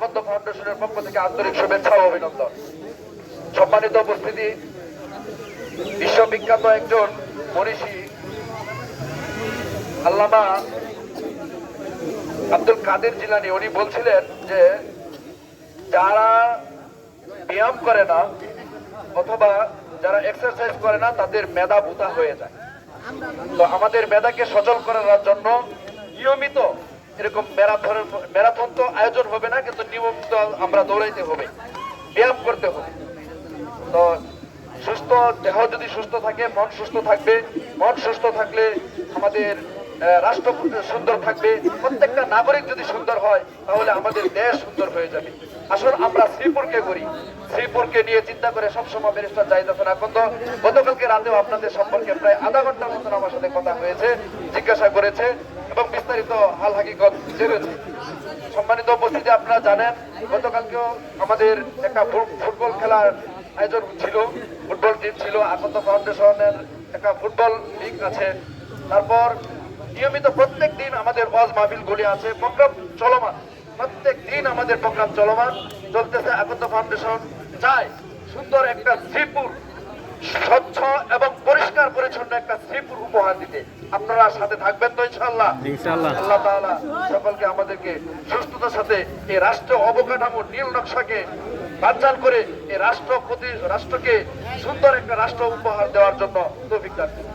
পদ্ম ফাউন্ডেশনের পক্ষ থেকে আন্তরিক শুভেচ্ছা ও অভিনন্দন। সম্মানিত উপস্থিতি, বিশ্ববিখ্যাত একজন মনীষী আল্লামা আব্দুল কাদের জিলানী উনি বলছিলেন যে যারা ব্যায়াম করে না অথবা যারা এক্সারসাইজ করে না তাদের মেধা ভূতা হয়ে যায়। তো আমাদের মেধাকে সচল করার জন্য নিয়মিত এরকম ম্যারাথন তো আয়োজন হবে না, কিন্তু নিয়মিত আমরা দৌড়াইতে হবে, ব্যায়াম করতে হবে। তো সুস্থ দেহ যদি সুস্থ থাকে মন সুস্থ থাকবে, মন সুস্থ থাকলে আমাদের রাষ্ট্র সুন্দর থাকবে। প্রত্যেকটা নাগরিক যদি সুন্দর হয় তাহলে আমাদের দেশ সুন্দর হয়ে যাবে। আসলে আমরা শ্রীপুরকে করি, শ্রীপুরকে নিয়ে চিন্তা করে সবসময় ব্যারিস্টার জাহিদ হোসেন আকন্দ গতকালকে রাতেও আপনাদের সম্পর্কে প্রায় আধা ঘন্টার মতন আমার সাথে কথা হয়েছে, জিজ্ঞাসা করেছে এবং বিস্তারিত হাল হাকিকত জেনেছে। সম্মানিত উপস্থিতি, আপনারা জানেন গতকালকেও আমাদের একটা ফুটবল খেলার আয়োজন ছিল, ফুটবল টিম ছিল, আকন্দ ফাউন্ডেশনের একটা ফুটবল লিগ আছে। তারপর নিয়মিত প্রত্যেক দিন আমাদের ওয়াজ মাহফিলগুলি আছে, প্রোগ্রাম চলমান, প্রত্যেক দিন আমাদের প্রোগ্রাম চলমান চলতেছে। আকন্দ ফাউন্ডেশন চায় সুন্দর একটা শ্রীপুর, স্বচ্ছ এবং পরিষ্কার পরিচ্ছন্ন একটা শ্রীপুর উপহার দিতে। আপনারা সাথে থাকবেন তো ইনশাআল্লাহ? আল্লাহ তাআলা সকলকে আমাদেরকে সুস্থতার সাথে এই রাষ্ট্র অবকাঠামো নীল নকশাকে বানচাল করে এই রাষ্ট্রকে সুন্দর একটা রাষ্ট্র উপহার দেওয়ার জন্য তৌফিক দান করুন।